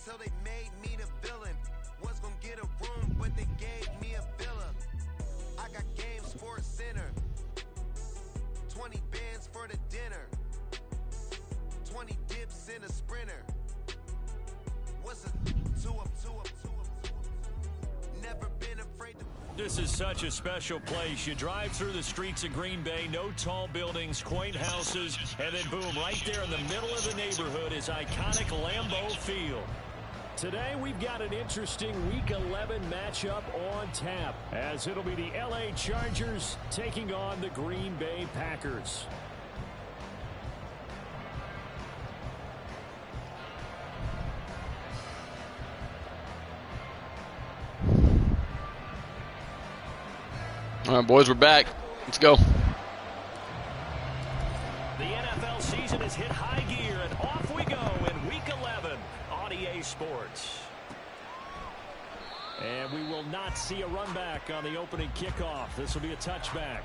till they made me the villain. Was gonna get a room, but they gave me a villa. I got game Sports Center. 20 bands for the dinner. 20 dips in a sprinter. What's a 2 up, 2 up, 2 up, 2 up? Never been afraid to. This is such a special place. You drive through the streets of Green Bay, no tall buildings, quaint houses, and then boom, right there in the middle of the neighborhood is iconic Lambeau Field. Today we've got an interesting Week 11 matchup on tap, as it'll be the LA Chargers taking on the Green Bay Packers. All right, boys, we're back. Let's go. The NFL season has hit high gear, and off we go in Week 11 on EA Sports. And we will not see a run back on the opening kickoff. This will be a touchback.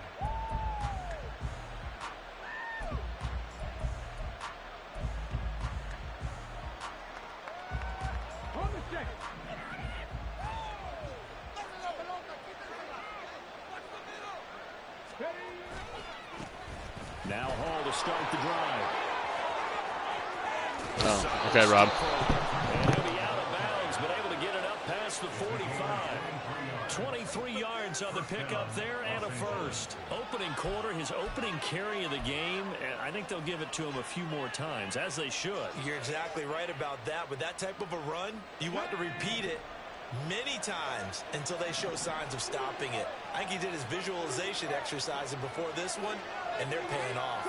Now Hall to start the drive. Oh, okay, Rob. And he'll be out of bounds, but able to get it up past the 45. 23 yards on the pickup there and a first. Opening quarter, his opening carry of the game, and I think they'll give it to him a few more times, as they should. You're exactly right about that. With that type of a run, you want to repeat it many times until they show signs of stopping it. I think he did his visualization exercise before this one, and they're paying off.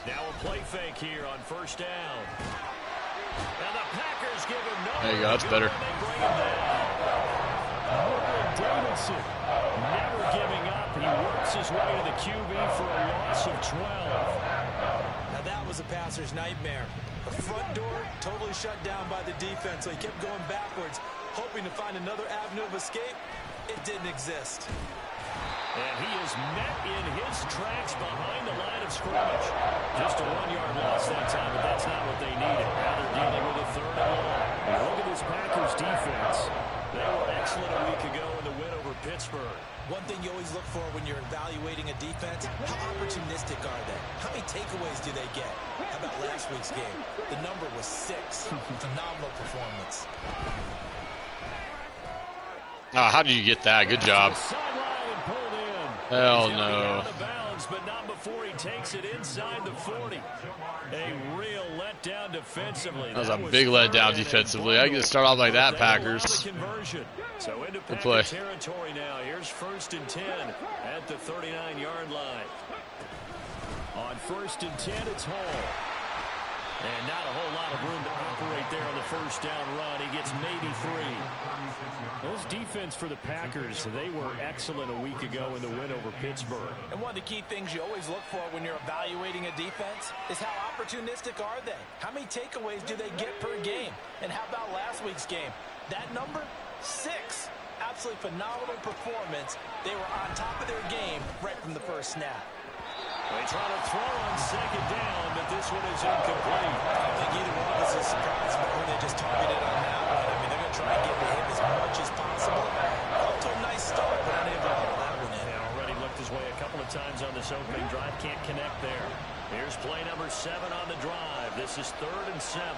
Now a play fake here on first down. And the Packers give him no. There you go, that's better. Davidson never giving up. He works his way to the QB for a loss of 12. Now that was a passer's nightmare. The front door totally shut down by the defense, so he kept going backwards, hoping to find another avenue of escape. It didn't exist. And he is met in his tracks behind the line of scrimmage. Just a 1-yard loss that time, but that's not what they needed. Now they're dealing with a third and long. And look at this Packers defense. They were excellent a week ago in the win over Pittsburgh. One thing you always look for when you're evaluating a defense, how opportunistic are they? How many takeaways do they get? How about last week's game? The number was 6. Phenomenal performance. Oh, how did you get that? Good job. Hell no. Out of bounds, but not before he takes it inside the 40. A real letdown defensively. That was a big letdown defensively. I get to start off like that, Packers. So into Good play. territory now. Here's 1st and 10 at the 39-yard line. On 1st and 10, it's Hall. And not a whole lot of room to operate there on the first down run. He gets maybe 3. Those defense for the Packers, they were excellent a week ago in the win over Pittsburgh. And one of the key things you always look for when you're evaluating a defense is how opportunistic are they? How many takeaways do they get per game? And how about last week's game? That number, 6. Absolutely phenomenal performance. They were on top of their game right from the first snap. They try to throw on 2nd down, but this one is incomplete. I don't think either one of us is surprised by who they just targeted on that one. I mean, they're going to try and get to him as much as possible. Up to a nice start, but unable to haul that one in. He already looked his way a couple of times on this opening drive. Can't connect there. Here's play number 7 on the drive. This is 3rd and 7.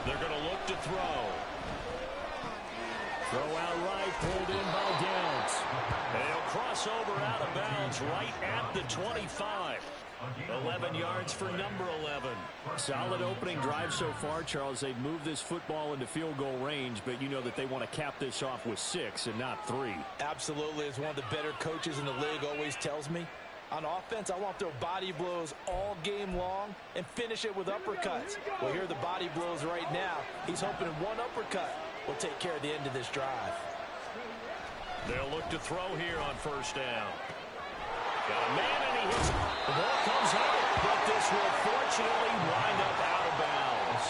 They're going to look to throw. Throw out right, pulled in by Downs. And he'll cross over out of bounds right at the 25. 11 yards for number 11. Solid opening drive so far, Charles. They've moved this football into field goal range, but you know that they want to cap this off with 6 and not 3. Absolutely. As one of the better coaches in the league always tells me, on offense, I want to throw body blows all game long and finish it with uppercuts. Well, here are the body blows right now. He's hoping one uppercut will take care of the end of this drive. They'll look to throw here on 1st down. Got a man and he hits it. The ball comes out, but this will fortunately wind up out of bounds.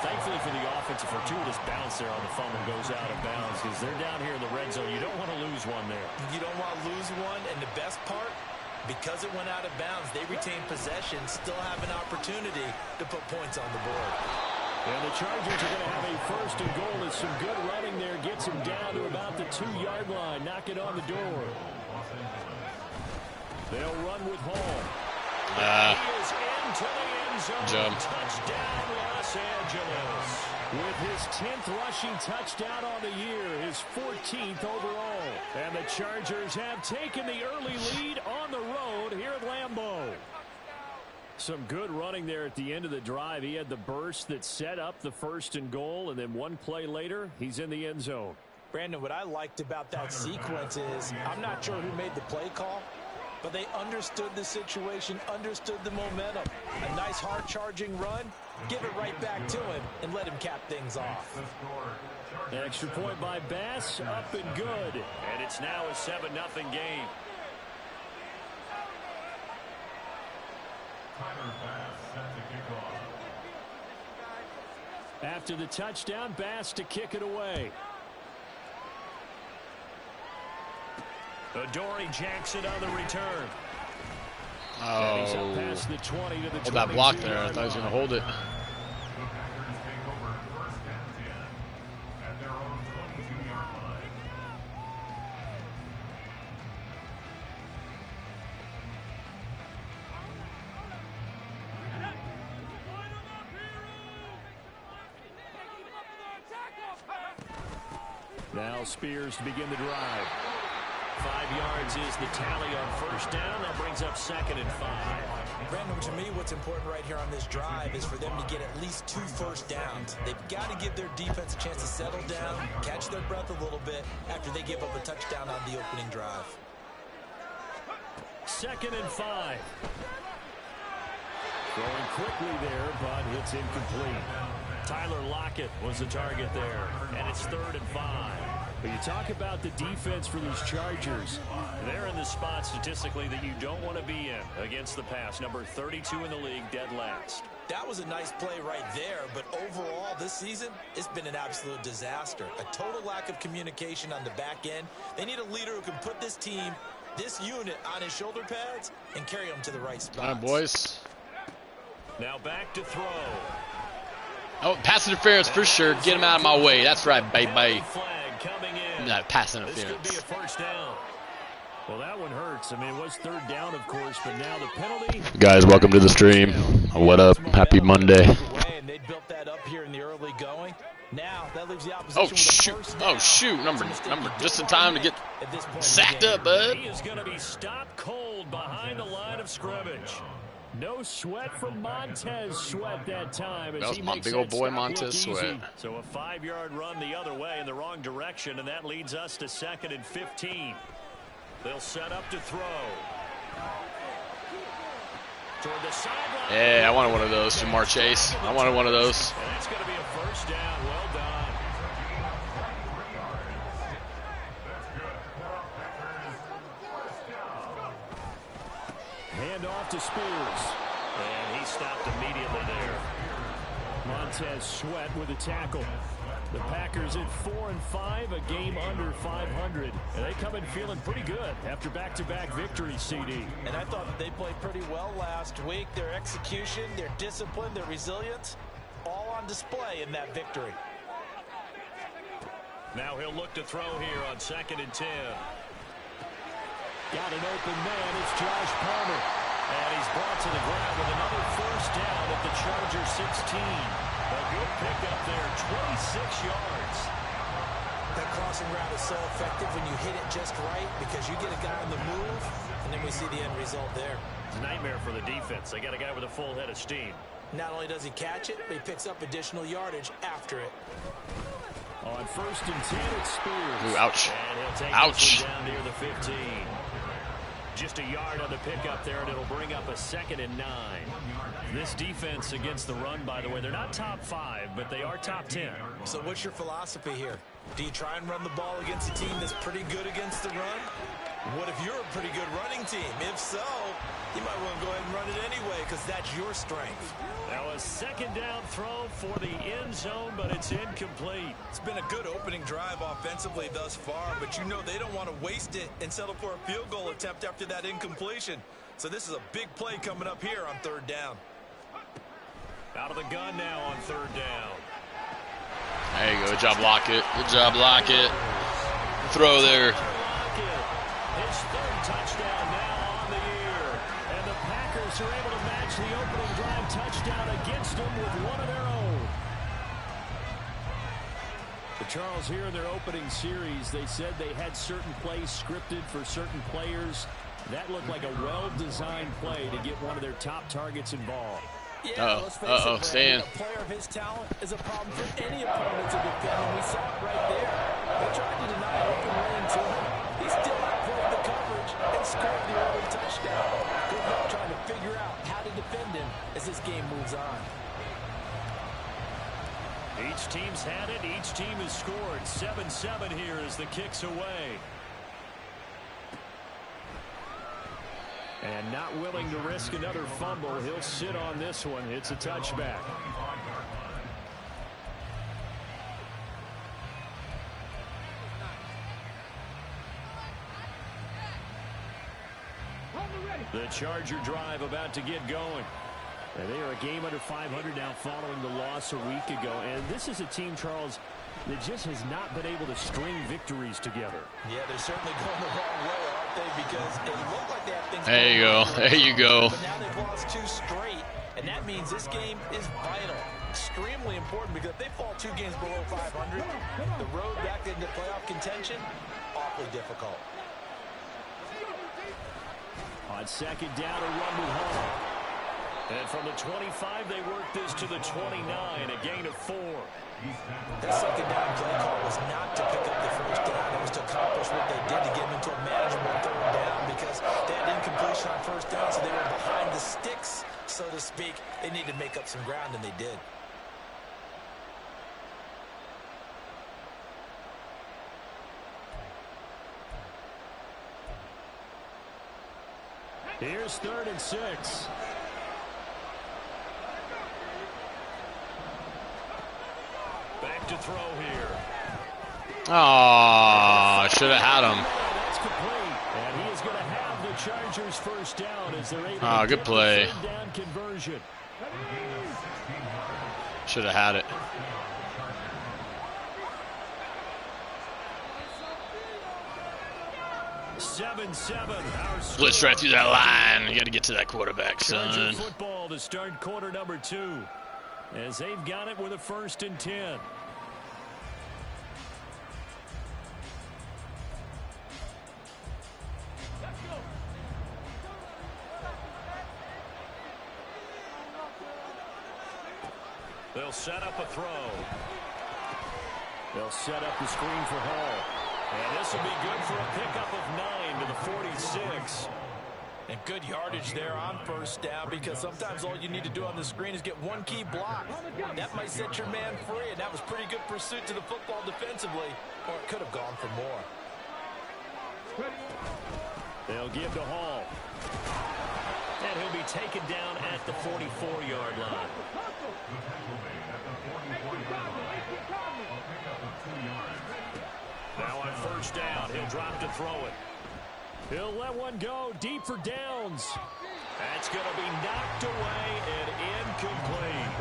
Thankfully for the offense, a fortuitous bounce there on the fumble goes out of bounds because they're down here in the red zone. You don't want to lose one there. You don't want to lose one, and the best part, Because it went out of bounds, they retain possession, still have an opportunity to put points on the board. And the Chargers are going to have a first and goal as some good running there gets him down to about the 2-yard line. Knock it on the door. They'll run with Hall. He is into the end zone. Touchdown, Los Angeles. With his 10th rushing touchdown on the year, his 14th overall. And the Chargers have taken the early lead on the road here at Lambeau. Some good running there at the end of the drive. He had the burst that set up the first and goal, and then one play later, he's in the end zone. Brandon, what I liked about that sequence is I'm not sure who made the play call, but they understood the situation, understood the momentum. A nice hard-charging run, give it right back to him, and let him cap things off. An extra point by Bass, up and good. And it's now a 7-0 game. After the touchdown, Bass to kick it away. Adoree Jackson on the return. Oh, he's up past the 20 to the that block there. I thought he was going to hold it. Now Spears to begin the drive. 5 yards is the tally on first down. That brings up 2nd and 5. Brandon, to me, what's important right here on this drive is for them to get at least 2 first downs. They've got to give their defense a chance to settle down, catch their breath a little bit after they give up a touchdown on the opening drive. 2nd and 5. Throwing quickly there, but it's incomplete. Tyler Lockett was the target there, and it's 3rd and 5. But you talk about the defense for these Chargers. They're in the spot statistically that you don't want to be in against the pass. Number 32 in the league, dead last. That was a nice play right there, but overall this season, it's been an absolute disaster. A total lack of communication on the back end. They need a leader who can put this team, this unit, on his shoulder pads and carry them to the right spot. All right, boys. Now back to throw. Oh, pass interference for sure. Get him out of my way. That's right, baby. Coming in. No, pass This could be interference. a first down. Well, that one hurts. I mean, it was 3rd down, of course, but now the penalty. Guys, welcome to the stream. What up? Happy Monday. And they built that up here in the early going. Now that leaves the opposition Oh with a shoot! first down. Oh shoot! Number, just in time to get sacked up, bud. He is going to be stopped cold behind the line of scrimmage. No sweat from Montez Sweat that time. As That was he my makes big old that boy stop Montez look Sweat. easy. So a 5-yard run the other way in the wrong direction, and that leads us to 2nd and 15. They'll set up to throw. Toward the sideline. Yeah, I wanted one of those, Jamar Chase. I wanted one of those. And that's going to be a first down. Well done. Hand off to Spears. And he stopped immediately there. Montez Sweat with a tackle. The Packers at 4-5, a game under 500. And they come in feeling pretty good after back-to-back victories, CD. And I thought that they played pretty well last week. Their execution, their discipline, their resilience, all on display in that victory. Now he'll look to throw here on 2nd and 10. Got an open man. It's Josh Palmer. And he's brought to the ground with another first down at the Chargers 16. A good pickup there, 26 yards. That crossing route is so effective when you hit it just right because you get a guy on the move, and then we see the end result there. It's a nightmare for the defense. They got a guy with a full head of steam. Not only does he catch it, but he picks up additional yardage after it. On 1st and 10, it's Spears. Ooh, ouch. And he'll take Ouch. this one down near the 15. Just a yard on the pickup there, and it'll bring up a 2nd and 9. This defense against the run, by the way, they're not top 5, but they are top 10. So what's your philosophy here? Do you try and run the ball against a team that's pretty good against the run? What if you're a pretty good running team? If so, you might want to go ahead and run it anyway because that's your strength. Now a second down throw for the end zone, but it's incomplete. It's been a good opening drive offensively thus far, but you know they don't want to waste it and settle for a field goal attempt after that incompletion. So this is a big play coming up here on third down. Out of the gun now on third down. There you go. Good job, Lockett. Good job, Lockett. Throw there. His third touchdown now on the year. And the Packers are able to match the opening drive touchdown against them with one of their own. The Charles here in their opening series, they said they had certain plays scripted for certain players. That looked like a well-designed play to get one of their top targets involved. Yeah, Stan. A player of his talent is a problem for any opponent to defend, and we saw it right there. They tried to deny open lane to him. He still outplayed the coverage and scored the early touchdown. Good luck trying to figure out how to defend him as this game moves on. Each team's had it. Each team has scored. 7-7 here as the kick's away. And not willing to risk another fumble. He'll sit on this one. It's a touchback. The Charger drive about to get going. And they are a game under 500 now following the loss a week ago. And this is a team, Charles, that just has not been able to string victories together. Yeah, they're certainly going the wrong way, aren't they? Because it looked like they have things. There you go. There you go. But now they've lost 2 straight, and that means this game is vital, extremely important. Because if they fall 2 games below 500, the road back into playoff contention, awfully difficult. On second down, a run with Hall. And from the 25, they work this to the 29, a gain of 4. That second down play call was not to pick up the first down. It was to accomplish what they did to get them into a manageable third down because they had incompletion on first down, so they were behind the sticks, so to speak. They needed to make up some ground, and they did. Here's 3rd and 6. Back to throw here. Oh, should have had him. That's complete. And he is going to have the Chargers first down as they're able to good play. get the third down conversion. Should have had it. Blitz right through that line. You got to get to that quarterback, son. Football to start quarter number 2 as they've got it with a 1st and 10. They'll set up a throw. They'll set up the screen for Hall. And this will be good for a pickup of 9 to the 46. And good yardage there on first down because sometimes all you need to do on the screen is get one key block. That might set your man free, and that was pretty good pursuit to the football defensively, or it could have gone for more. They'll give to Hall. And he'll be taken down at the 44-yard line. Now on first down, he'll drop to throw it. He'll let one go deep for downs. That's going to be knocked away and incomplete.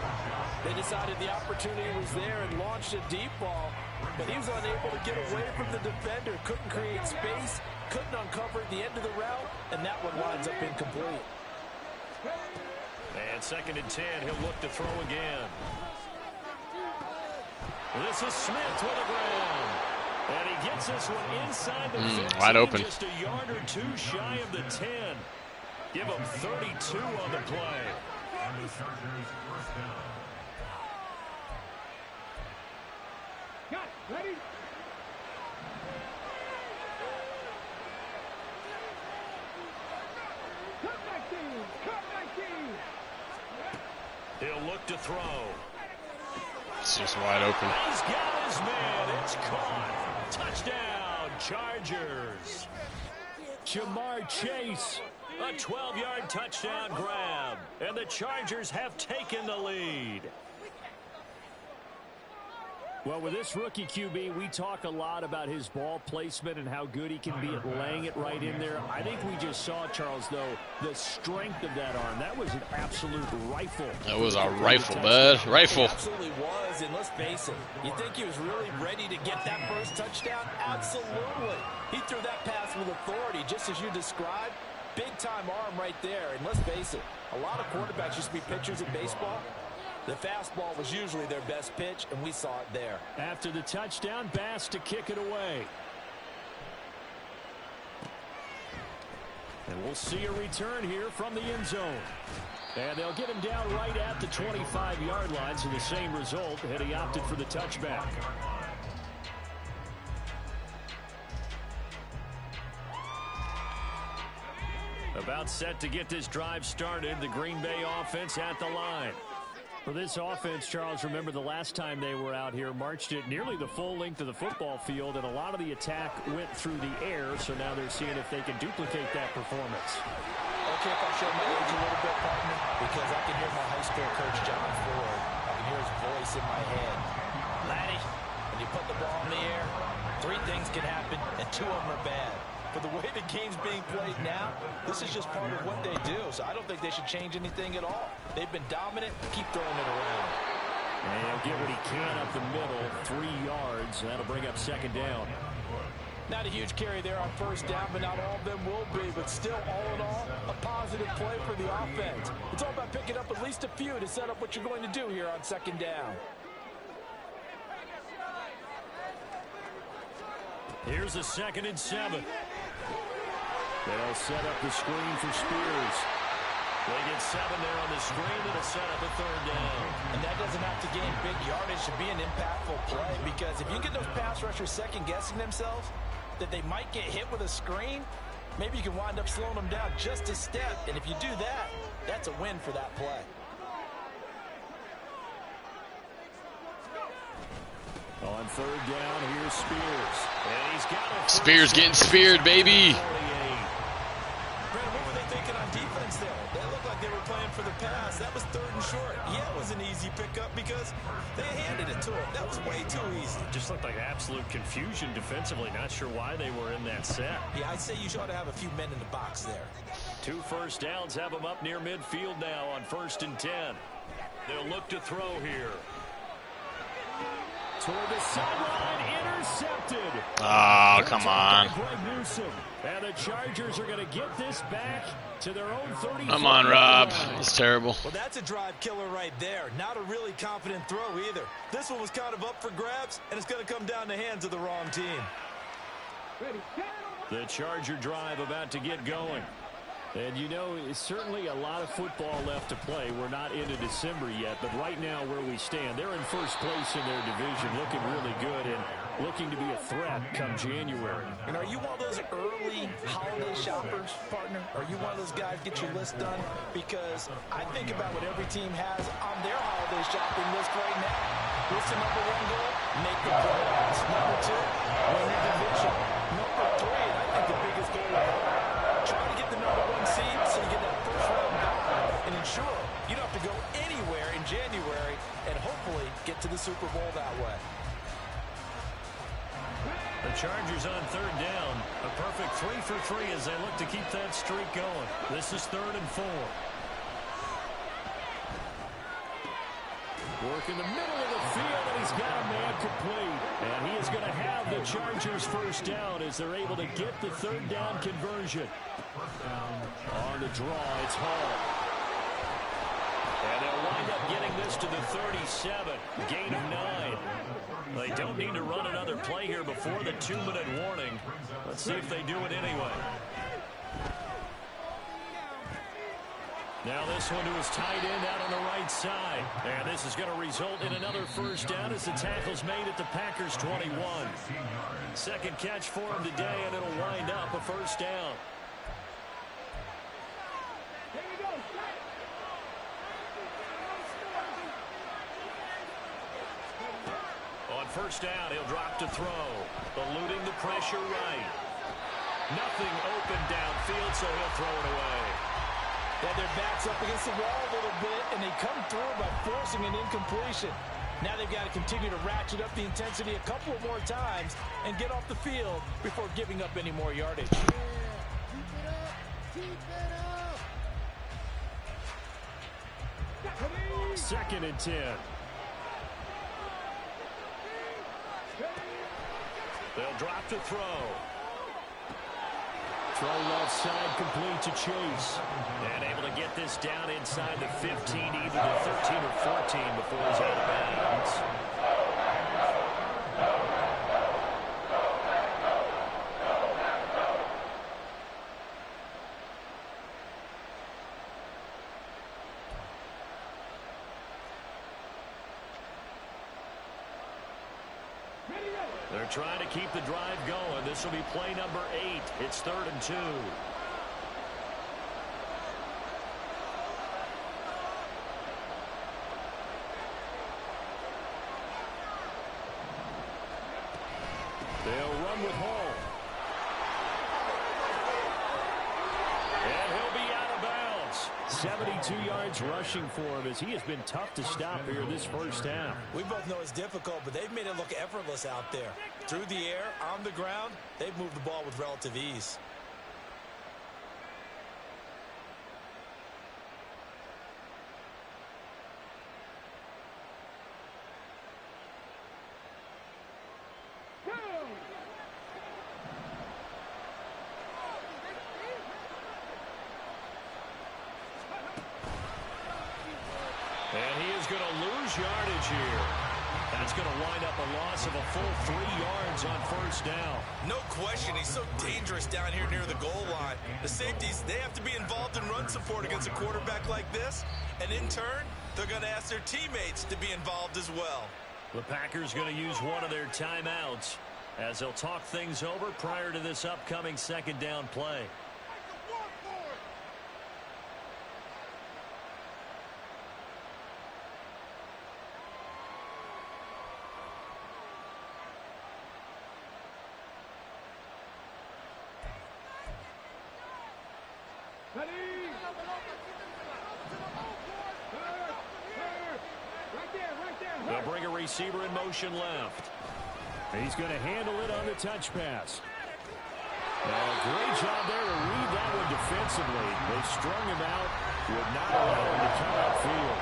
They decided the opportunity was there and launched a deep ball, but he was unable to get away from the defender. Couldn't create space, couldn't uncover the end of the route, and that one winds up incomplete. And 2nd and 10, he'll look to throw again. This is Smith with the ground. And he gets this one inside the 15, wide open. Just a yard or 2 shy of the 10. Give him 32 on the play. Ready? He'll look to throw. It's just wide open. He's got his man. It's caught. Touchdown, Chargers. Jamar Chase. A 12-yard touchdown grab. And the Chargers have taken the lead. Well, with this rookie QB, we talk a lot about his ball placement and how good he can be at laying it right in there. I think we just saw, Charles, though, the strength of that arm. That was an absolute rifle. That was a rifle, bud. Rifle. It absolutely was, and let's face it, you think he was really ready to get that first touchdown? Absolutely. He threw that pass with authority, just as you described. Big-time arm right there, and let's face it, a lot of quarterbacks used to be pitchers in baseball. The fastball was usually their best pitch, and we saw it there. After the touchdown, Bass to kick it away. And we'll see a return here from the end zone. And they'll get him down right at the 25-yard line, so the same result, had he opted for the touchback. About set to get this drive started, the Green Bay offense at the line. For this offense, Charles, remember the last time they were out here, marched it nearly the full length of the football field, and a lot of the attack went through the air, so now they're seeing if they can duplicate that performance. Okay, if I show my age a little bit, partner, because I can hear my high school coach, John Ford. I can hear his voice in my head. Laddie, when you put the ball in the air, 3 things can happen, and 2 of them are bad. For the way the game's being played now, this is just part of what they do. So I don't think they should change anything at all. They've been dominant. Keep throwing it around. And he'll get what he can up the middle, 3 yards. That'll bring up second down. Not a huge carry there on first down, but not all of them will be. But still, all in all, a positive play for the offense. It's all about picking up at least a few to set up what you're going to do here on second down. Here's a 2nd and 7. They'll set up the screen for Spears. They get 7 there on the screen. It'll set up a 3rd down. And that doesn't have to gain big yardage to be an impactful play, because if you get those pass rushers second-guessing themselves that they might get hit with a screen, maybe you can wind up slowing them down just a step. And if you do that, that's a win for that play. On 3rd down, here's Spears. And he's got a Spears getting speared, baby. Brandon, what were they thinking on defense there? They looked like they were playing for the pass. That was 3rd and short. Yeah, it was an easy pickup because they handed it to him. That was way too easy. Just looked like absolute confusion defensively. Not sure why they were in that set. Yeah, I'd say you ought to have a few men in the box there. 2 first downs have them up near midfield now on 1st and 10. They'll look to throw here. Toward the sideline, intercepted. Oh, come on. And the Chargers are going to get this back to their own 30. Come on, Rob. It's terrible. Well, that's a drive killer right there. Not a really confident throw either. This one was kind of up for grabs, and it's going to come down the hands of the wrong team. The Charger drive about to get going. And, you know, it's certainly a lot of football left to play. We're not into December yet, but right now where we stand, they're in first place in their division, looking really good and looking to be a threat come January. And are you one of those early holiday shoppers, partner? Are you one of those guys get your list done? Because I think about what every team has on their holiday shopping list right now. What's the number 1 goal? Make the playoffs. Number 2, win your division. Number 3, and I think the biggest goal of all, try to get the number 1 seed so you get that first round bye and ensure you don't have to go anywhere in January and hopefully get to the Super Bowl that way. The Chargers on 3rd down. A perfect 3 for 3 as they look to keep that streak going. This is 3rd and 4. Work in the middle of the field, and he's got a man complete. And he is going to have the Chargers first down as they're able to get the 3rd down conversion. On the draw, it's Hall. And they'll wind up getting this to the 37. Gain of 9. They don't need to run another play here before the 2-minute warning. Let's see if they do it anyway. Now this one to his tight end out on the right side. And this is going to result in another first down as the tackle's made at the Packers' 21. 2nd catch for him today, and it'll wind up a first down. On 1st down, he'll drop to throw. Eluding the pressure right. Nothing open downfield, so he'll throw it away. Well, their back's up against the wall a little bit, and they come through by forcing an incompletion. Now they've got to continue to ratchet up the intensity a couple of more times and get off the field before giving up any more yardage. Yeah, keep it up, keep it up. 2nd and 10. They'll drop to throw. Throw left side, complete to Chase. And able to get this down inside the 15, either the 13 or 14 before he's out of bounds. They're trying to keep the drive going. This will be play number 8. It's 3rd and 2. They'll run with Hall. And he'll be out of bounds. 72 yards rushing for him as he has been tough to stop here this first half. We both know it's difficult, but they've made it look effortless out there. Through the air, on the ground, they've moved the ball with relative ease. And he is going to lose yardage here. That's going to wind up a loss of a full 3 yards on first down. No question, he's so dangerous down here near the goal line. The safeties, they have to be involved in run support against a quarterback like this. And in turn, they're going to ask their teammates to be involved as well. The Packers going to use one of their timeouts as they'll talk things over prior to this upcoming 2nd down play. They'll bring a receiver in motion left. He's going to handle it on the touch pass. Great job there to read that one defensively. They strung him out, would not allow him to come upfield.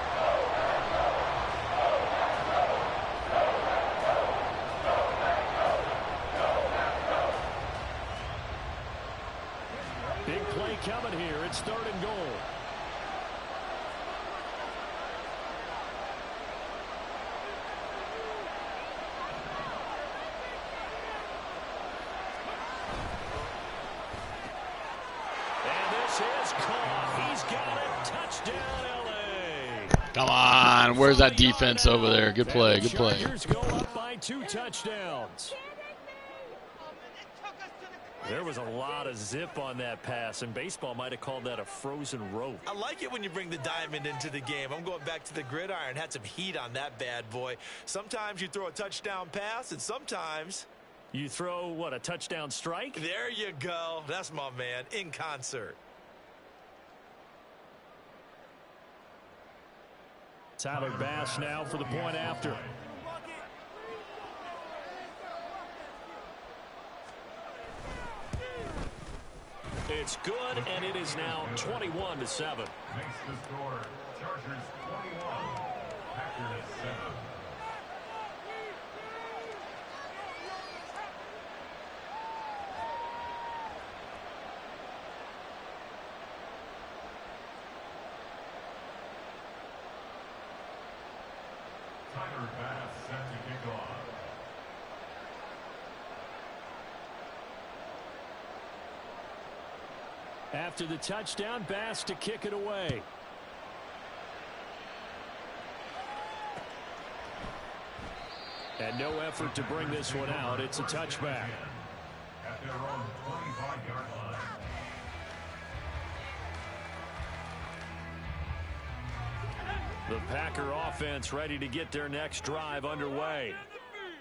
Big play coming here. It's 3rd and goal. Is caught. He's got it. Touchdown, LA. Come on. Where's that defense over there? Good play. Good play. Chargers go up by 2 touchdowns. There was a lot of zip on that pass, and baseball might have called that a frozen rope. I like it when you bring the diamond into the game. I'm going back to the gridiron. Had some heat on that bad boy. Sometimes you throw a touchdown pass, and sometimes you throw, what, a touchdown strike? There you go. That's my man in concert. Tyler Bass now for the point after. It's good, and it is now 21-7. Makes the score Chargers 21, Packers 7. Tyler Bass set to kick off. After the touchdown, Bass to kick it away. And no effort to bring this one out. It's a touchback. At their own 25-yard line. The Packer offense ready to get their next drive underway.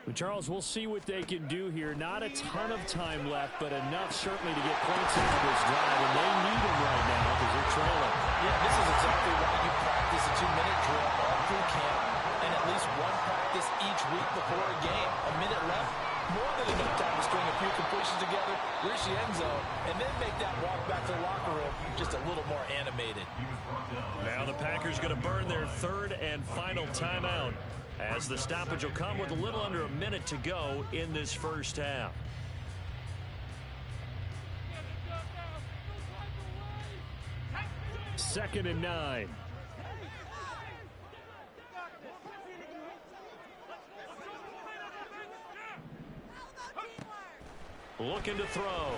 Well, Charles, we'll see what they can do here. Not a ton of time left, but enough certainly to get points into this drive, and they need them right now because they're trailing. Yeah, this is exactly why you practice a 2-minute drill all through camp and at least one practice each week before a game. A minute left, more than enough time to string a few completions together, reach the end zone, and then make that walk back to the locker room just a little more animated. Now the Packers going to burn their third and final timeout, as the stoppage will come with a little under a minute to go in this first half. Second and 9. Looking to throw.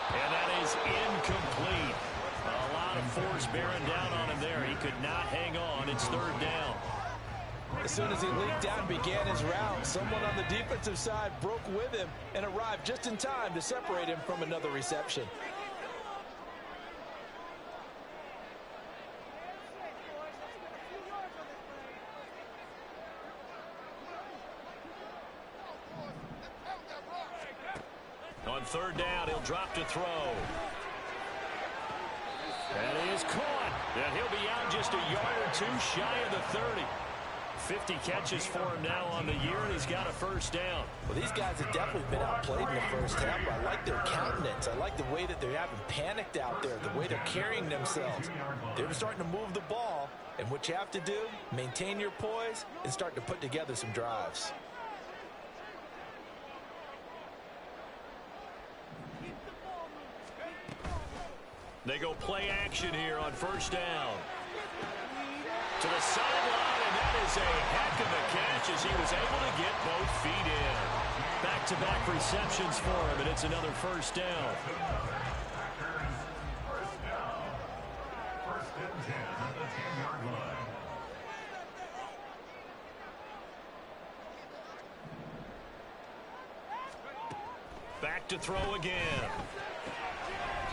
And that is incomplete. A lot of force bearing down on him there. He could not hang on. It's third down. As soon as he leaked out and began his route, someone on the defensive side broke with him and arrived just in time to separate him from another reception. On third down, he'll drop to throw. That is caught. And he'll be out just a yard or two shy of the 30. 50 catches for him now on the year, and he's got a first down. Well, these guys have definitely been outplayed in the first half, but I like their countenance. I like the way that they haven't panicked out there, the way they're carrying themselves. They're starting to move the ball, and what you have to do, maintain your poise and start to put together some drives. They go play action here on first down. To the sideline, and that is a heck of a catch as he was able to get both feet in. Back-to-back receptions for him, and it's another first down. First and 10 at the 10-yard line. Back to throw again.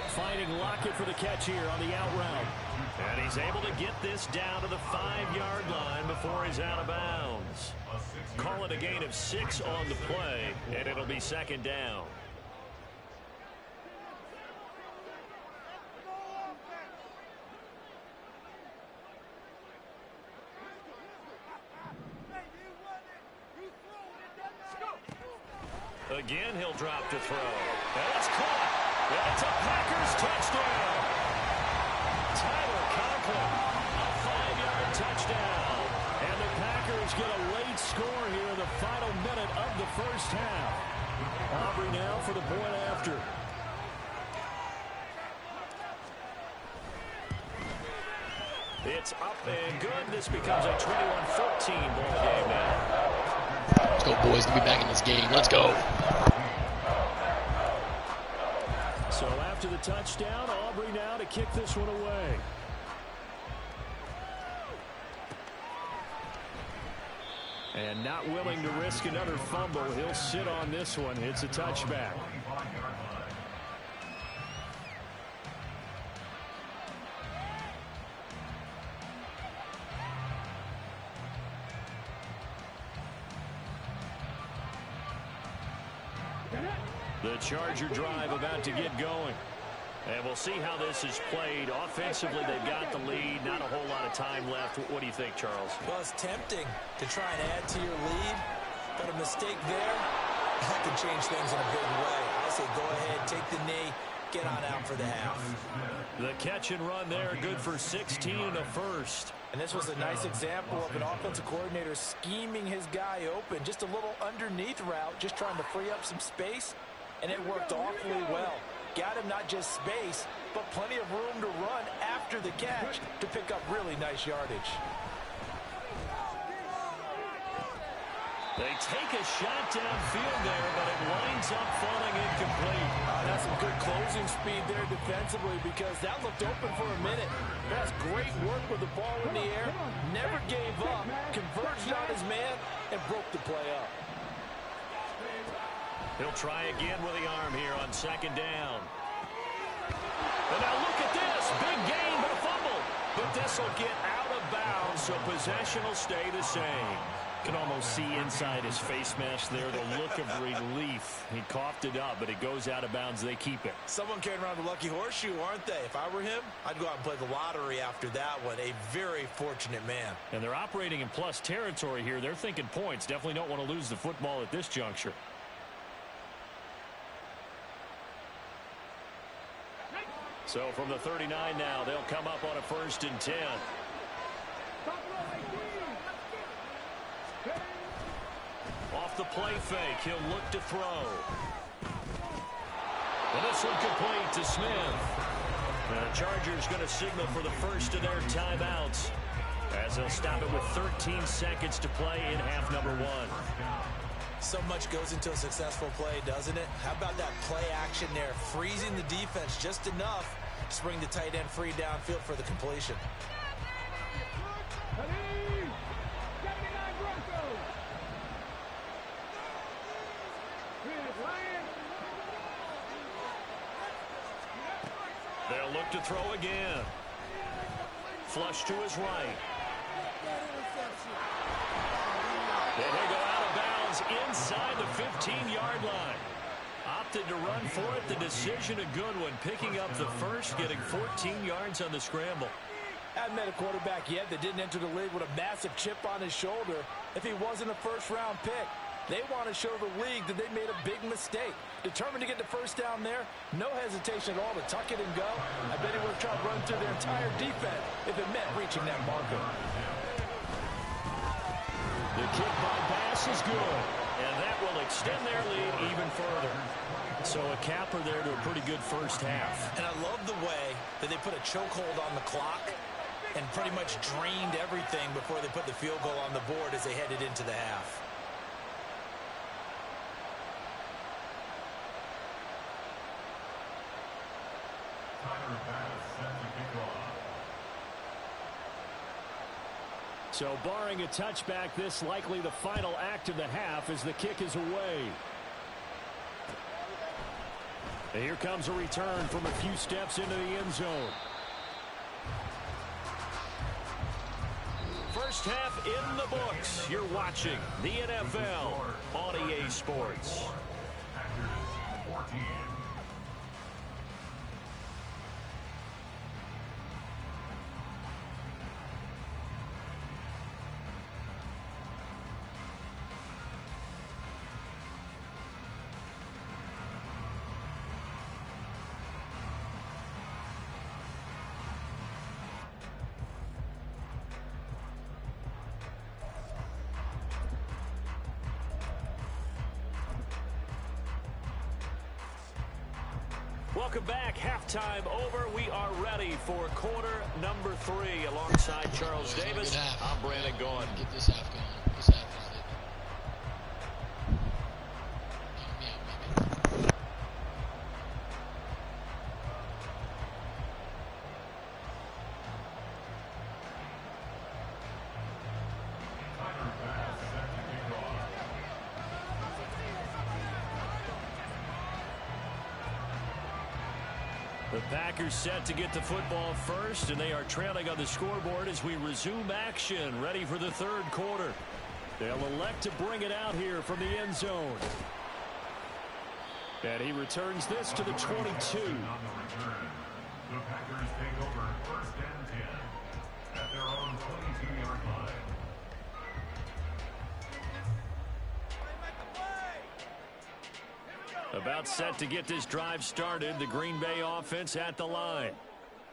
Finding Lockett for the catch here on the out route. And he's able to get this down to the 5-yard line before he's out of bounds. Call it a gain of 6 on the play, and it'll be second down. Again, he'll drop to throw. And it's caught. And it's a Packers touchdown. Tyler Conklin, a 5-yard touchdown. And the Packers get a late score here in the final minute of the first half. Aubrey now for the point after. It's up and good. This becomes a 21-14 ball game now. Let's go, boys. We'll be back in this game. Let's go. So after the touchdown, Aubrey now to kick this one away. And not willing to risk another fumble. He'll sit on this one. It's a touchback. The Charger drive about to get going. And we'll see how this is played. Offensively, they've got the lead. Not a whole lot of time left. What do you think, Charles? Well, it's tempting to try and add to your lead, but a mistake there, that can change things in a big way. I say go ahead, take the knee, get on out for the half. The catch and run there, good for 16 and a first. And this was a nice example of an offensive coordinator scheming his guy open. Just a little underneath route, just trying to free up some space, and it worked awfully well. Got him not just space, but plenty of room to run after the catch to pick up really nice yardage. They take a shot downfield there, but it winds up falling incomplete. That's some good closing speed there defensively because that looked open for a minute. That's great work with the ball in the air. Never gave up, converged on his man, and broke the play up. He'll try again with the arm here on second down. And now look at this. Big gain, but a fumble. But this will get out of bounds, so possession will stay the same. Can almost see inside his face mask there the look of relief. He coughed it up, but it goes out of bounds. They keep it. Someone carrying around the lucky horseshoe, aren't they? If I were him, I'd go out and play the lottery after that one. A very fortunate man. And they're operating in plus territory here. They're thinking points. Definitely don't want to lose the football at this juncture. So from the 39 now, they'll come up on a 1st and 10. Off the play fake, he'll look to throw. And this one complete to Smith. And the Chargers going to signal for the first of their timeouts as they'll stop it with 13 seconds to play in half number 1. So much goes into a successful play, doesn't it? How about that play action there, freezing the defense just enough to bring the tight end free downfield for the completion. They'll look to throw again. Flush to his right. Then they go out of bounds inside the 15-yard line. Opted to run for it. The decision a good one. Picking up the first, getting 14 yards on the scramble. Haven't met a quarterback yet that didn't enter the league with a massive chip on his shoulder if he wasn't a first-round pick. They want to show the league that they made a big mistake. Determined to get the first down there. No hesitation at all to tuck it and go. I bet he would have tried to run through their entire defense if it meant reaching that marker. The kick by pass is good. And that will extend their lead even further. So a capper there to a pretty good first half. And I love the way that they put a chokehold on the clock and pretty much drained everything before they put the field goal on the board as they headed into the half. So barring a touchback, this likely the final act of the half as the kick is away. And here comes a return from a few steps into the end zone. First half in the books. You're watching the NFL on EA Sports. Welcome back. Halftime over. We are ready for quarter number 3. Alongside Charles Davis, I'm Brandon Gaughan. Get this half going. This half is it. The Packers set to get the football first, and they are trailing on the scoreboard as we resume action, ready for the third quarter. They'll elect to bring it out here from the end zone. And he returns this to the 22. On the return, the Packers take over 1st and 10 at their own 22-yard line. About set to get this drive started. The Green Bay offense at the line.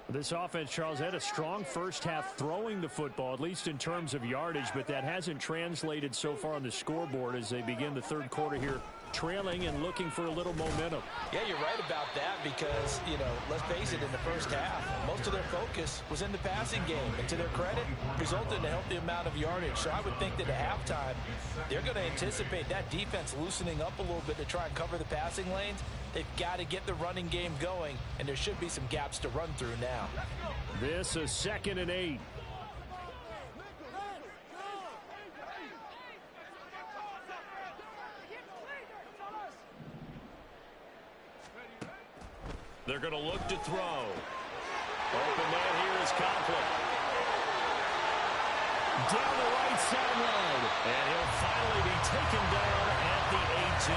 This offense, Charles, had a strong first half throwing the football, at least in terms of yardage, but that hasn't translated so far on the scoreboard as they begin the third quarter here, trailing and looking for a little momentum. Yeah, you're right about that because, you know, let's face it, in the first half, most of their focus was in the passing game. And to their credit, resulted in a healthy amount of yardage. So I would think that at halftime, they're going to anticipate that defense loosening up a little bit to try and cover the passing lanes. They've got to get the running game going, and there should be some gaps to run through now. This is 2nd and 8. They're going to look to throw. Open man here is Conklin. Down the right sideline. And he'll finally be taken down at the 18.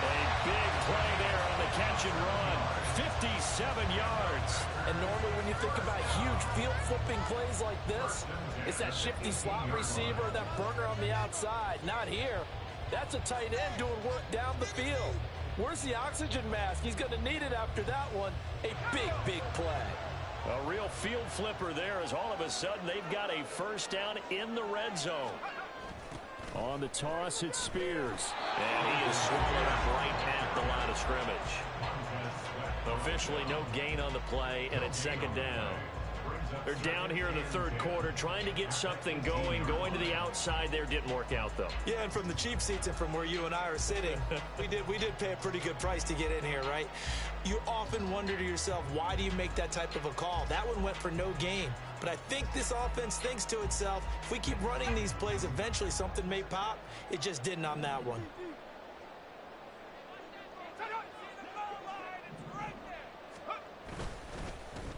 A big play there on the catch and run. 57 yards. And normally when you think about huge field flipping plays like this, it's that shifty slot receiver, that burner on the outside. Not here. That's a tight end doing work down the field. Where's the oxygen mask? He's going to need it after that one. A big, big play. A real field flipper there as all of a sudden they've got a first down in the red zone. On the toss, it's Spears. And he is swallowed up right at the line of scrimmage. Officially no gain on the play, and it's second down. They're down here in the third quarter, trying to get something going to the outside there. Didn't work out, though. Yeah, and from the cheap seats and from where you and I are sitting, we did pay a pretty good price to get in here, right? You often wonder to yourself, why do you make that type of a call? That one went for no gain. But I think this offense thinks to itself, if we keep running these plays, eventually something may pop. It just didn't on that one.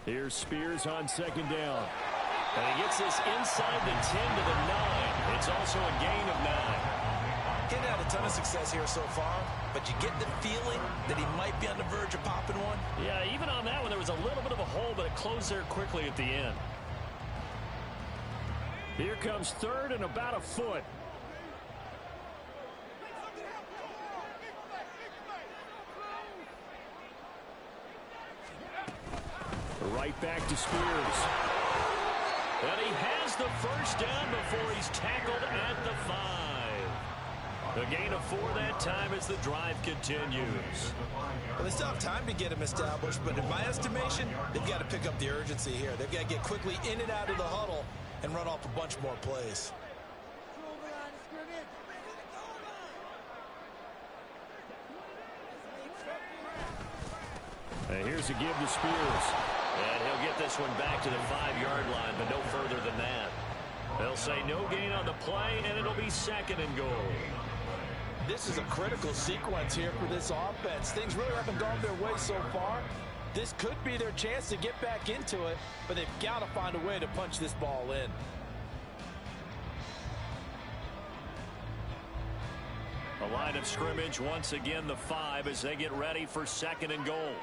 Here's Spears on second down. And he gets this inside the 10 to the 9. It's also a gain of 9. Getting had a ton of success here so far, but you get the feeling that he might be on the verge of popping one. Yeah, even on that one, there was a little bit of a hole, but it closed there quickly at the end. Here comes third and about a foot. Right back to Spears. And he has the first down before he's tackled at the 5. A gain of 4 that time as the drive continues. Well, they still have time to get him established, but in my estimation, they've got to pick up the urgency here. They've got to get quickly in and out of the huddle and run off a bunch more plays. And here's a give to Spears. And he'll get this one back to the 5-yard line, but no further than that. They'll say no gain on the play, and it'll be second and goal. This is a critical sequence here for this offense. Things really haven't gone their way so far. This could be their chance to get back into it, but they've got to find a way to punch this ball in. The line of scrimmage, once again, the 5 as they get ready for second and goal.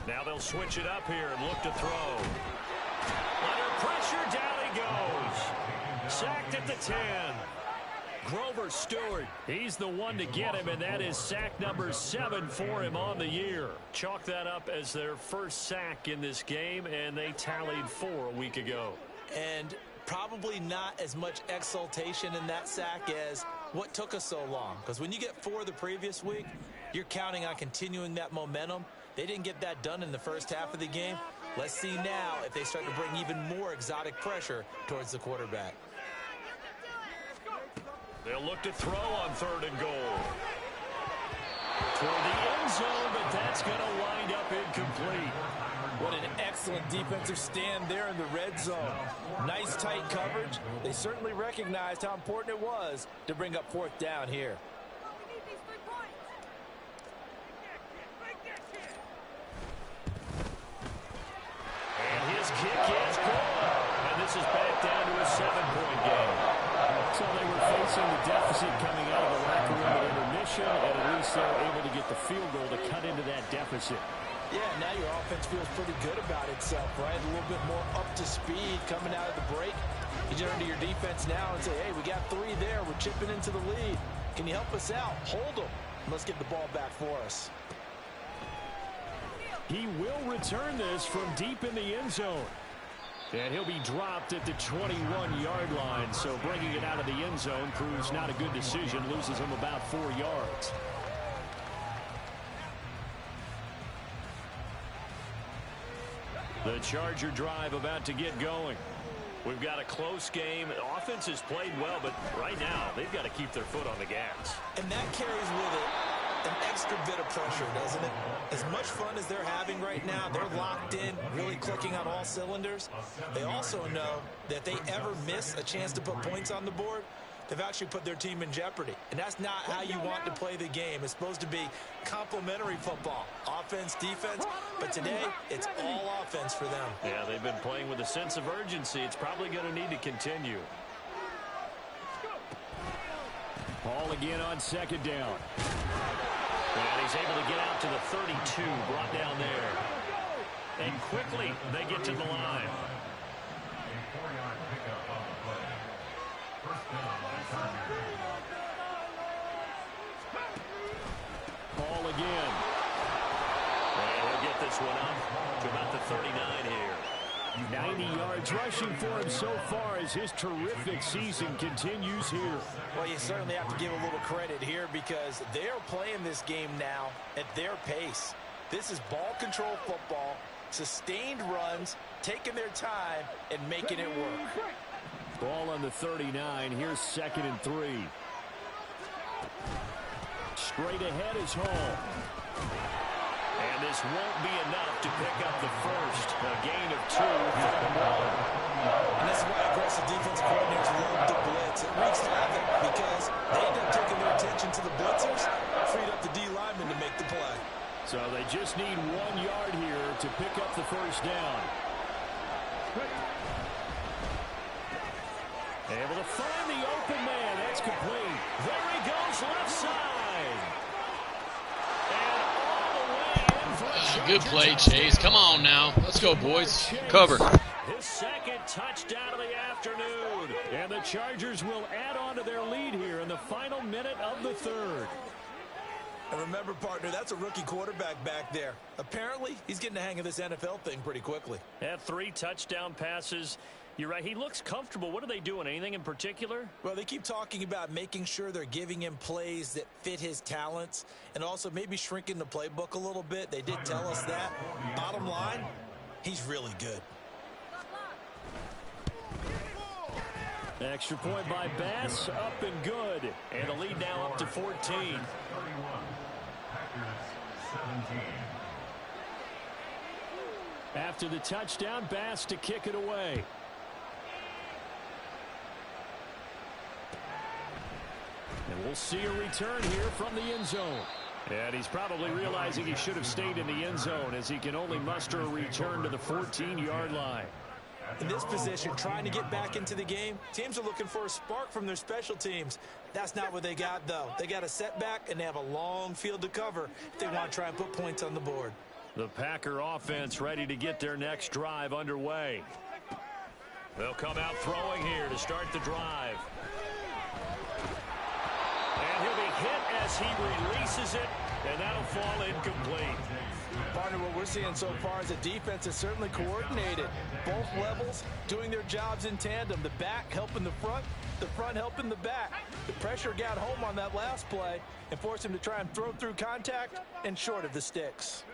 Now they'll switch it up here and look to throw. Under pressure, down he goes. Sacked at the 10. Grover Stewart, he's the one to get him, and that is sack number 7 for him on the year. Chalk that up as their first sack in this game, and they tallied 4 a week ago. And probably not as much exultation in that sack as what took us so long. Because when you get 4 the previous week, you're counting on continuing that momentum. They didn't get that done in the first half of the game. Let's see now if they start to bring even more exotic pressure towards the quarterback. They'll look to throw on third and goal. Toward the end zone, but that's going to wind up incomplete. What an excellent defensive stand there in the red zone. Nice tight coverage. They certainly recognized how important it was to bring up 4th down here. And his kick is good. And this is back down to a 7-point game. So they were facing the deficit coming out of the locker room at intermission, and at least they're able to get the field goal to cut into that deficit. Yeah, now your offense feels pretty good about itself, right? A little bit more up to speed coming out of the break. You turn to your defense now and say, hey, we got 3 there. We're chipping into the lead. Can you help us out? Hold them. Let's get the ball back for us. He will return this from deep in the end zone. And he'll be dropped at the 21-yard line. So bringing it out of the end zone proves not a good decision. Loses him about 4 yards. The Charger drive about to get going. We've got a close game. The offense has played well, but right now they've got to keep their foot on the gas. And that carries with it an extra bit of pressure, doesn't it? As much fun as they're having right now, they're locked in, really clicking on all cylinders. They also know that if they ever miss a chance to put points on the board, they've actually put their team in jeopardy. And that's not how you want to play the game. It's supposed to be complementary football, offense, defense. But today, it's all offense for them. Yeah, they've been playing with a sense of urgency. It's probably going to need to continue. Ball again on second down. And he's able to get out to the 32, brought down there. And quickly, they get to the line. A 4-yard pickup on the play. First down and 10. Ball again. And he'll get this one up to about the 39 here. 90 yards rushing for him so far as his terrific season continues here. Well, you certainly have to give a little credit here because they're playing this game now at their pace. This is ball control football, sustained runs, taking their time, and making it work. Ball on the 39. Here's 2nd and 3. Straight ahead is Hall. And this won't be enough to pick up the first. A gain of 2, 3rd and 1. And this is why aggressive defensive coordinators love the blitz. It wreaks havoc because they end up taking their attention to the blitzers, freed up the D lineman to make the play. So they just need 1 yard here to pick up the first down. Able to find the open man. That's complete. There he goes, left side. And all the way in for a Good play, Chase. Come on now. Let's go, boys. Cover. his 2nd touchdown of the afternoon. And the Chargers will add on to their lead here in the final minute of the 3rd. And remember, partner, that's a rookie quarterback back there. Apparently, he's getting the hang of this NFL thing pretty quickly. Had 3 touchdown passes. You're right. He looks comfortable. What are they doing? Anything in particular? Well, they keep talking about making sure they're giving him plays that fit his talents and also maybe shrinking the playbook a little bit. They did tell us that. Bottom line, he's really good. Extra point by Bass, up and good. And the lead now up to 14. 31. Packers 17. After the touchdown, Bass to kick it away. And we'll see a return here from the end zone. And he's probably realizing he should have stayed in the end zone as he can only muster a return to the 14-yard line. In this position, trying to get back into the game, teams are looking for a spark from their special teams. That's not what they got, though. They got a setback, and they have a long field to cover if they want to try and put points on the board. The Packer offense ready to get their next drive underway. They'll come out throwing here to start the drive. And he'll be hit as he releases it, and that'll fall incomplete. Partner, what we're seeing so far is a defense is certainly coordinated. Both levels doing their jobs in tandem. The back helping the front helping the back. The pressure got home on that last play and forced him to try and throw through contact and short of the sticks.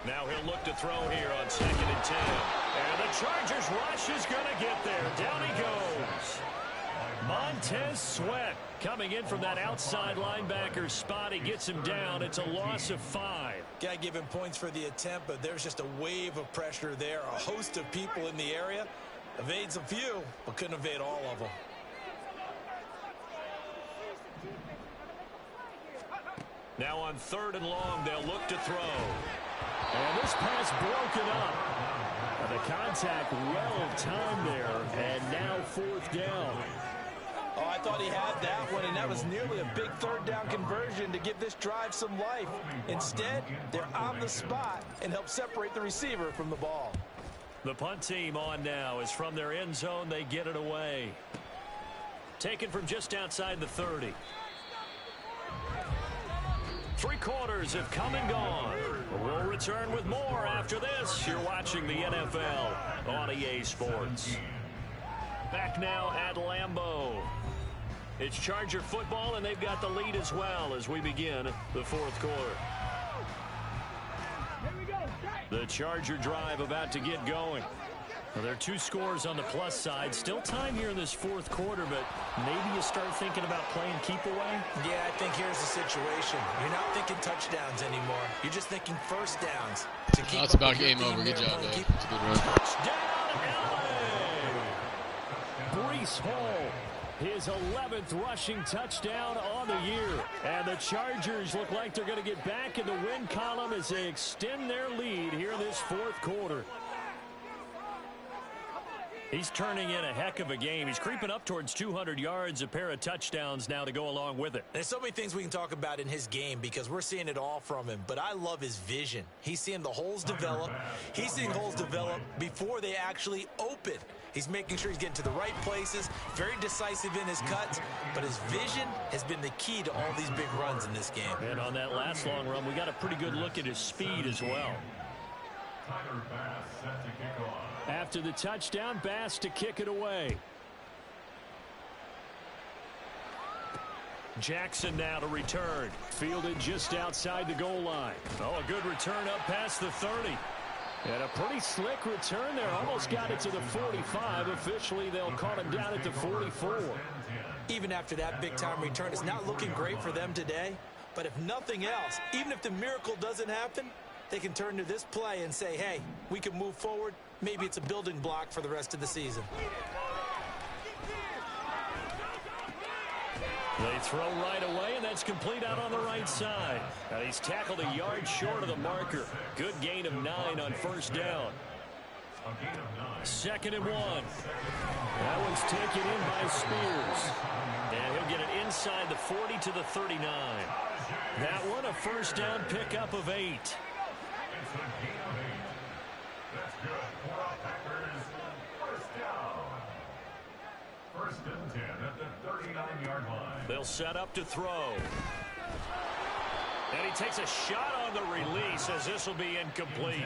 Now he'll look to throw here on 2nd and 10. And the Chargers rush is going to get there. Down he goes. Montez Sweat coming in from that outside linebacker spot. He gets him down. It's a loss of 5. Got to give him points for the attempt, but there's just a wave of pressure there. A host of people in the area. Evades a few, but couldn't evade all of them. Now on 3rd and long, they'll look to throw. And this pass broken up. And the contact well timed there. And now 4th down. Oh, I thought he had that one, and that was nearly a big 3rd down conversion to give this drive some life. Instead, they're on the spot and help separate the receiver from the ball. The punt team on now is from their end zone. They get it away. Taken from just outside the 30. 3 quarters have come and gone. We'll return with more after this. You're watching the NFL on EA Sports. Back now at Lambeau. It's Charger football, and they've got the lead as well as we begin the 4th quarter. The Charger drive about to get going. Well, there are 2 scores on the plus side. Still time here in this 4th quarter, but maybe you start thinking about playing keep away? Yeah, I think here's the situation. You're not thinking touchdowns anymore. You're just thinking first downs. To keep That's about game over. Good job, Dave. It's a good run. Touchdown, LA! Breece Hall His 11th rushing touchdown on the year. And the Chargers look like they're going to get back in the win column as they extend their lead here in this fourth quarter. He's turning in a heck of a game. He's creeping up towards 200 yards, a pair of touchdowns now to go along with it. There's so many things we can talk about in his game because we're seeing it all from him. But I love his vision. He's seeing the holes develop. He's seeing holes develop before they actually open. He's making sure he's getting to the right places, very decisive in his cuts, but his vision has been the key to all these big runs in this game. And on that last long run, we got a pretty good look at his speed as well. After the touchdown, Bass to kick it away. Jackson now to return. Fielded just outside the goal line. Oh, a good return up past the 30. And a pretty slick return there. Almost got it to the 45. Officially, they'll call him down at the 44. Even after that big-time return, it's not looking great for them today. But if nothing else, even if the miracle doesn't happen, they can turn to this play and say, hey, we can move forward. Maybe it's a building block for the rest of the season. They throw right away, and that's complete out on the right side. And he's tackled a yard short of the marker. Good gain of 9 on first down. 2nd and 1. That one's taken in by Spears. And he'll get it inside the 40 to the 39. That one a first down pickup of 8. That's good for our Packers. First down. 1st and 10 at the 39-yard line. They'll set up to throw. And he takes a shot on the release as this will be incomplete.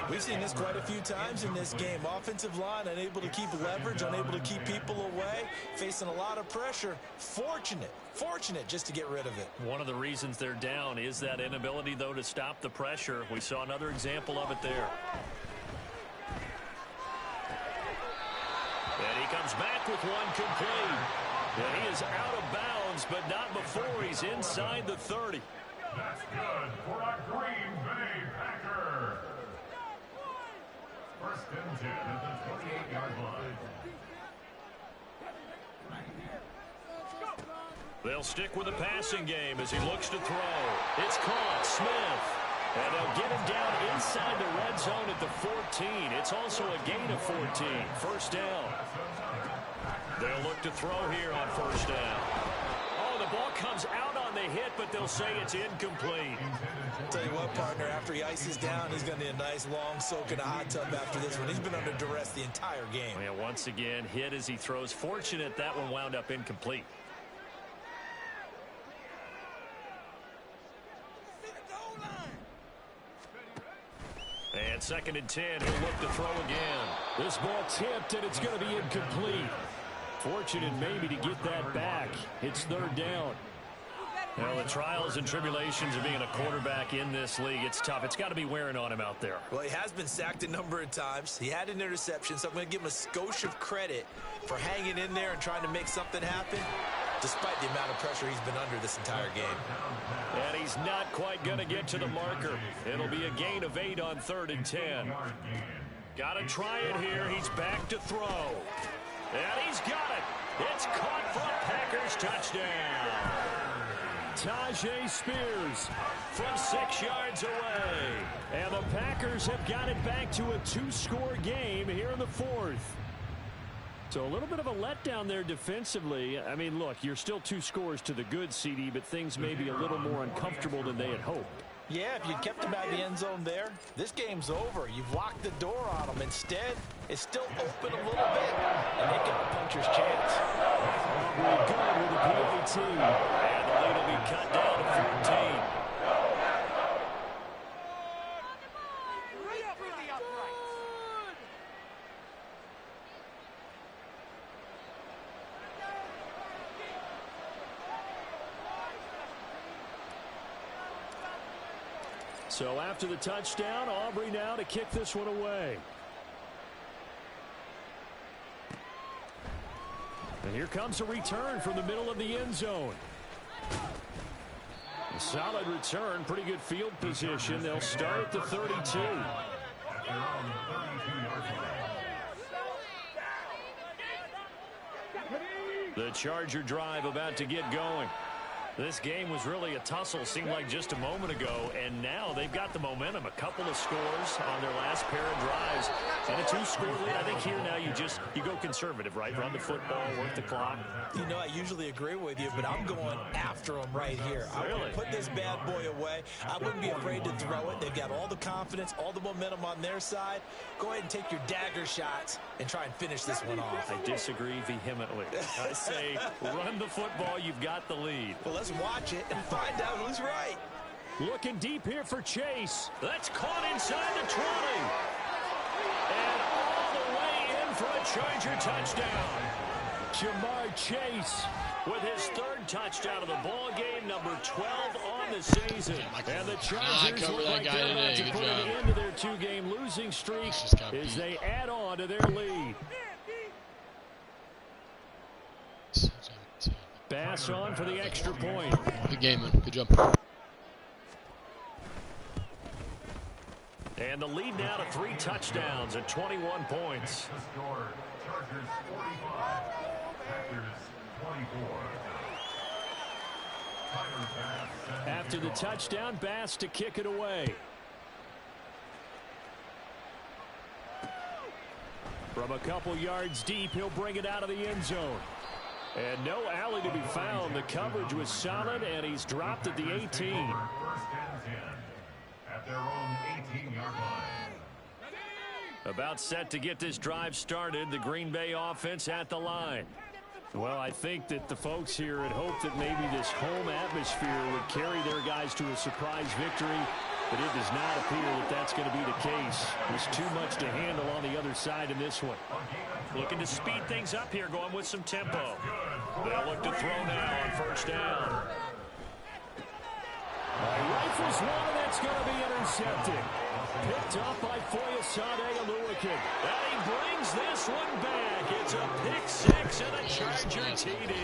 We've seen this quite a few times in this game. Offensive line unable to keep leverage, unable to keep people away, facing a lot of pressure. Fortunate just to get rid of it. One of the reasons they're down is that inability, though, to stop the pressure. We saw another example of it there. And he comes back with one complete. And he is out of bounds, but not before he's inside the 30. That's good for a Green Bay Packer. 1st and 10 at the 28-yard line. They'll stick with the passing game as he looks to throw. It's caught. Smith. And they'll get him down inside the red zone at the 14. It's also a gain of 14. First down. They'll look to throw here on first down. Oh, the ball comes out on the hit, but they'll say it's incomplete. I'll tell you what, partner, after he ices down, he's going to need a nice long soak in a hot tub after this one. He's been under duress the entire game. And once again, hit as he throws. Fortunate that one wound up incomplete. And 2nd and 10, he'll look to throw again. This ball tipped, and it's going to be incomplete. Fortunate maybe to get that back. It's 3rd down. Well, the trials and tribulations of being a quarterback in this league, it's tough. It's got to be wearing on him out there. Well, he has been sacked a number of times. He had an interception, so I'm going to give him a skosh of credit for hanging in there and trying to make something happen, despite the amount of pressure he's been under this entire game. And he's not quite going to get to the marker. It'll be a gain of 8 on 3rd and 10. Got to try it here. He's back to throw. And he's got it. It's caught for a Packers touchdown. Tajay Spears from 6 yards away. And the Packers have got it back to a 2-score game here in the 4th. So a little bit of a letdown there defensively. I mean, look, you're still 2 scores to the good, CD, but things may be a little more uncomfortable than they had hoped. Yeah, if you kept him out of the end zone there, this game's over. You've locked the door on him. Instead, it's still open a little bit, and they got a puncher's chance. We're good with the PAT. And the lead will be cut down to 14. So after the touchdown, Aubrey now to kick this one away. And here comes a return from the middle of the end zone. A solid return, pretty good field position. They'll start at the 32. The Charger drive about to get going. This game was really a tussle, seemed like just a moment ago, and now they've got the momentum. A couple of scores on their last pair of drives, and a 2-score lead. I think here now you go conservative, right? Run the football, work the clock. You know, I usually agree with you, but I'm going after them right here. I Really? would put this bad boy away. I wouldn't be afraid to throw it. They've got all the confidence, all the momentum on their side. Go ahead and take your dagger shots and try and finish this one off. I disagree vehemently. I say run the football. You've got the lead. Well, let's watch it and find out who's right. Looking deep here for Chase. That's caught inside the 20. And all the way in for a Charger touchdown. Jamar Chase with his third touchdown of the ball game, number 12 on the season. And the Chargers look like they're about to put an end to their 2-game losing streak as they add on to their lead. Bass on for the extra point. Good game, man. Good job. And the lead now to 3 touchdowns and 21 points. The score, Chargers 45, Packers 24. Tyler Bass. After the touchdown, Bass to kick it away. From a couple yards deep, he'll bring it out of the end zone. And no alley to be found. The coverage was solid, and he's dropped at the 18. First and 10 at their own 18-yard line. About set to get this drive started. The Green Bay offense at the line. Well, I think that the folks here had hoped that maybe this home atmosphere would carry their guys to a surprise victory, but it does not appear that that's going to be the case. There's too much to handle on the other side in this one. Looking to speed things up here, going with some tempo. They'll look to throw now on first down. Rifles one, and that's going to be intercepted. Picked up by Foyesade Aluakin. And he brings this one back. It's a pick 6 and a Charger TD.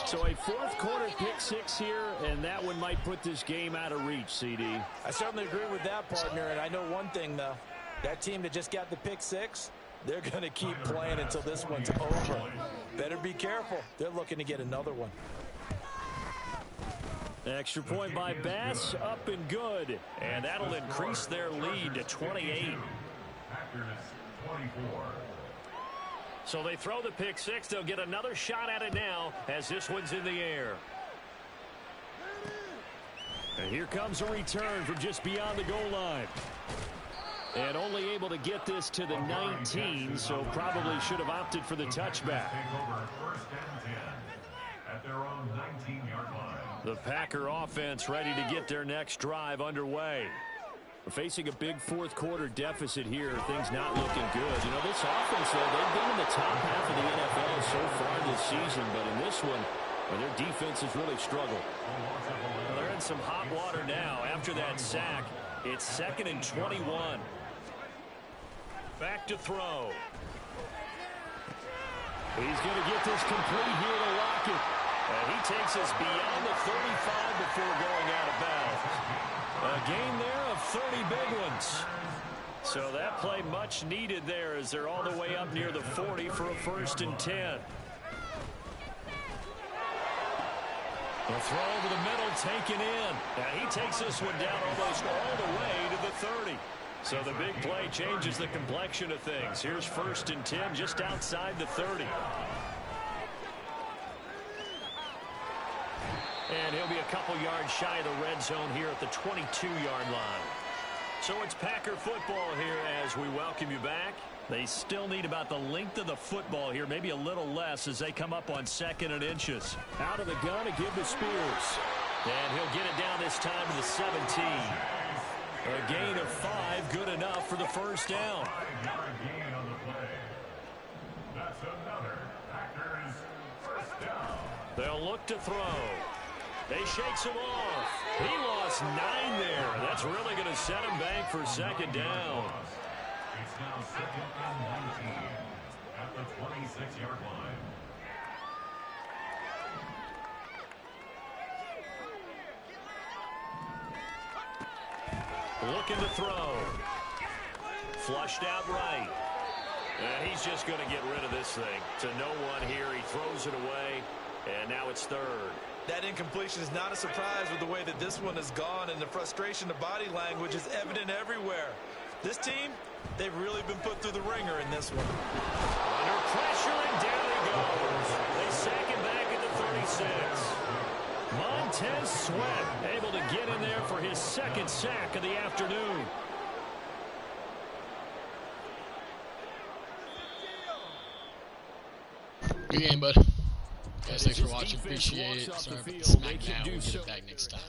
So a fourth-quarter pick 6 here, and that one might put this game out of reach, CD. I certainly agree with that, partner, and I know one thing, though. That team that just got the pick 6, they're going to keep playing until this one's over. Better be careful. They're looking to get another one. Extra point by Bass, up and good. And that'll increase their lead to 28. Packers 24. So they throw the pick 6. They'll get another shot at it now as this one's in the air. And here comes a return from just beyond the goal line. And only able to get this to the 19, so probably should have opted for the touchback. Take over first and 10 at their own 19-yard line. The Packer offense ready to get their next drive underway. We're facing a big fourth-quarter deficit here. Things not looking good. You know, this offense, though, they've been in the top half of the NFL so far this season, but in this one, their defense has really struggled. Well, they're in some hot water now. After that sack, it's 2nd and 21. Back to throw. He's going to get this complete here to Lockett. And he takes us beyond the 35 before going out of bounds. A gain there of 30 big ones. So that play much needed there as they're all the way up near the 40 for a 1st and 10. The throw over the middle taken in. And he takes this one down almost all the way to the 30. So the big play changes the complexion of things. Here's 1st and 10 just outside the 30. And he'll be a couple yards shy of the red zone here at the 22-yard line. So it's Packer football here as we welcome you back. They still need about the length of the football here, maybe a little less as they come up on 2nd and inches. Out of the gun to give to Spears. And he'll get it down this time to the 17. A gain of 5, good enough for the first down. 5-yard gain on the play. That's another Packers first down. They'll look to throw. They shakes him off. He lost 9 there. That's really going to set him back for 2nd down. It's now 2nd and 19 at the 26-yard line. Looking to throw. Flushed out right. And he's just going to get rid of this thing. To no one here. He throws it away, and now it's third. That incompletion is not a surprise with the way that this one has gone, and the frustration, the body language is evident everywhere. This team, they've really been put through the ringer in this one. Under pressure, and down he goes. They sack him back at the 36. Montez Sweat able to get in there for his second sack of the afternoon. Good game, bud. Guys, thanks for watching. Appreciate it. Sorry about the smack now. We'll get it back next time.